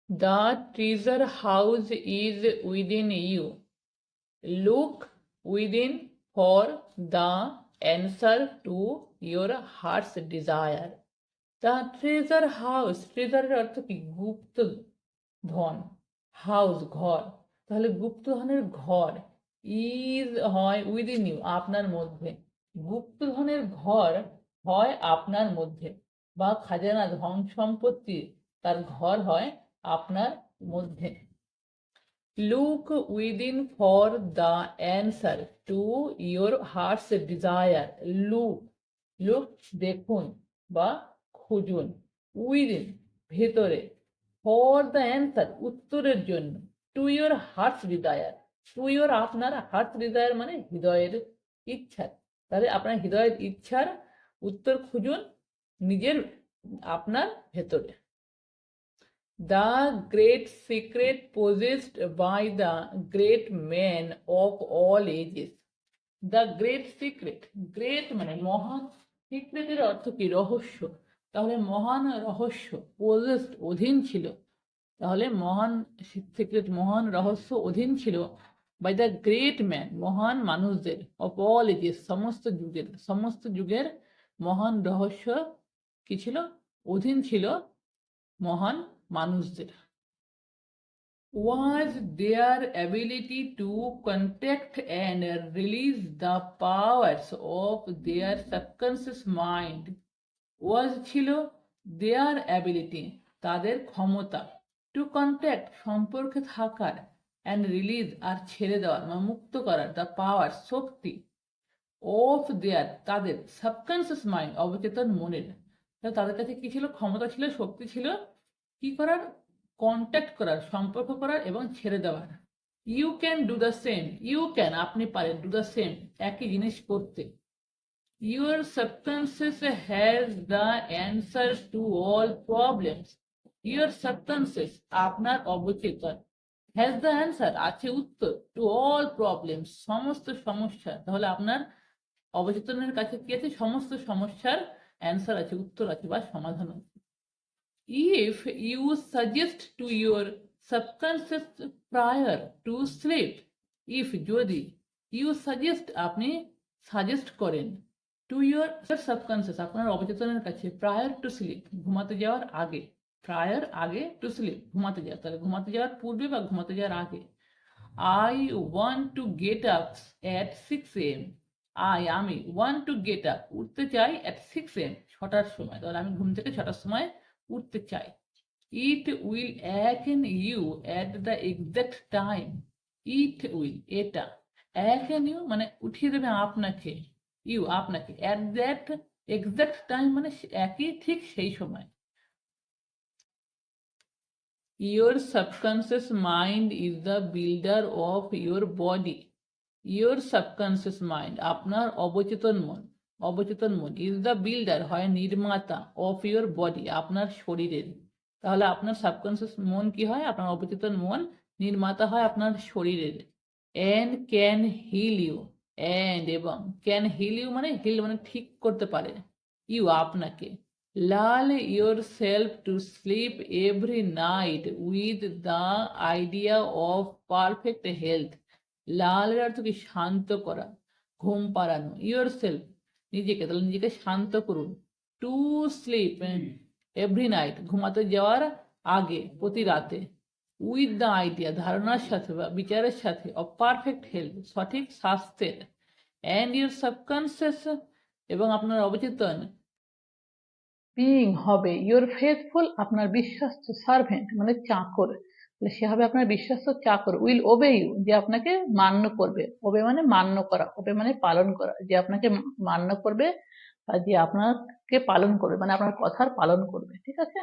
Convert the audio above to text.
The treasure house is within you. Look within for the answer to your heart's desire. The treasure house, treasure অর্থ কি? গুপ্ত ধন, house ঘর, তাহলে গুপ্ত ধনের ঘর, ইজ হয় উইদিন ইউ আপনার মধ্যে, গুপ্ত ধনের ঘর হয় আপনার মধ্যে, বা খাজানা ধন সম্পত্তি তার ঘর হয় আপনার মধ্যে। Look within for the answer to your hertz desire. Look, look দেখুন বা খুঁজুন, উইদিন ভেতরে, ফর দ্য অ্যান্সার উত্তরের জন্য, to your hertz desire, to your আপনার হার্টস ডিজায়ার মানে হৃদয়ের ইচ্ছা, তাহলে আপনার হৃদয়ের ইচ্ছার উত্তর খুঁজুন নিজের আপনার ভেতরে। The great secret possessed by the great men of all ages. The great secret, great মানে মহান, সিক্রেটের অর্থ কি? রহস্য, তাহলে মহান রহস্য, possessed অধীন ছিল, তাহলে মহান সিক্রেট মহান রহস্য অধীন ছিল, বাই দ্য গ্রেট ম্যান মহান মানুষদের, অফ অল এজেস সমস্ত যুগের মহান রহস্য কি ছিল? অধীন ছিল মহান মানুষদের। Was their ability to contact and release the powers of their subconscious mind, was ছিল their ability তাদের ক্ষমতা, টু কন্ট্যাক্ট সম্পর্কে থাকার, অ্যান্ড রিলিজ আর ছেড়ে দেওয়ার বা মুক্ত করার, the power Shakti, of their তাদের, সাবকনসিয়াস মাইন্ড অবচেতন মনের, তাদের কাছে কি ছিল? ক্ষমতা ছিল, শক্তি ছিল, কি করার? কন্ট্যাক্ট করার, সম্পর্ক করার এবং ছেড়ে দেওয়ার। You can do the same, you can আপনি পারেন, ডু দ্য সেম একই জিনিস করতে। Your subconscious has the answer to all problems, your subconscious আপনার অবচেতন, হ্যাজ দ্য অ্যান্সার আছে উত্তর, টু অল প্রবলেমস সমস্ত সমস্যা, তাহলে আপনার অবচেতনের কাছে কি আছে? সমস্ত সমস্যার অ্যান্সার আছে, উত্তর আছে বা সমাধান আছে। If you suggest to your subconscious prior to sleep, if যদি you suggest আপনি সাজেস্ট করেন, to your subconscious আপনার অবচেতনের কাছে, prior to sleep ঘুমাতে যাওয়ার আগে, prior আগে, to sleep ঘুমাতে যাওয়া, তাহলে ঘুমাতে যাওয়ার পূর্বে বা ঘুমাতে যাওয়ার আগে, I want to get up at 6 am, আমি want to get up উঠতে চাই at 6 am ছটার সময়, তাহলে আমি ঘুম থেকে ছটার সময় উঠতে চাই। It will awaken you at the exact time, it will এটা, অ্যাওয়েকেন ইউ মানে উঠিয়ে দেবে আপনাকে, ইউ আপনাকে, অ্যাট দ্যাট এক্সাক্ট টাইম মানে একই ঠিক সেই সময়। Your subconscious mind is the builder of your body, your subconscious mind আপনার অবচেতন মন, অবচেতন মন, ইজ দ্য বিল্ডার হয় নির্মাতা, অফ ইয়োর বডি আপনার শরীরের, তাহলে আপনার সাবকনসিয়াস মন কি হয়? আপনার অবচেতন মন নির্মাতা হয় আপনার শরীরের। And can heal you, and এবং, ক্যান হিল ইউ মানে হিল মানে ঠিক করতে পারে, ইউ আপনাকে, lull yourself to sleep every night with the idea of perfect health, লালের অর্থ কি? শান্ত করা, ঘুম পাড়ানো, ইয়োর সেলফ নিজেকে, তাহলে নিজেকে শান্ত করুন, টু স্লিপ এভরি নাইট ঘুমাতে যাওয়ার আগে, প্রতি রাতে, উইথ দ্য আইডিয়া ধারণার সাথে বা বিচারের সাথে, অফ পারফেক্ট হেলথ সঠিক স্বাস্থ্যের, অ্যান্ড ইয়োর সাবকনসিয়াস এবং আপনার অবচেতন, বিং হবে, ইয়োর ফেথফুল আপনার বিশ্বস্ত, সার্ভেন্ট মানে চাকর, সে হবে আপনার বিশ্বস্ত চাকর, উইল ওবে ইউ যে আপনাকে মান্য করবে, ওবে মানে মান্য করা, ওবে মানে পালন করা, যে আপনাকে মান্য করবে বা যে আপনাকে পালন করবে মানে আপনার কথার পালন করবে, ঠিক আছে।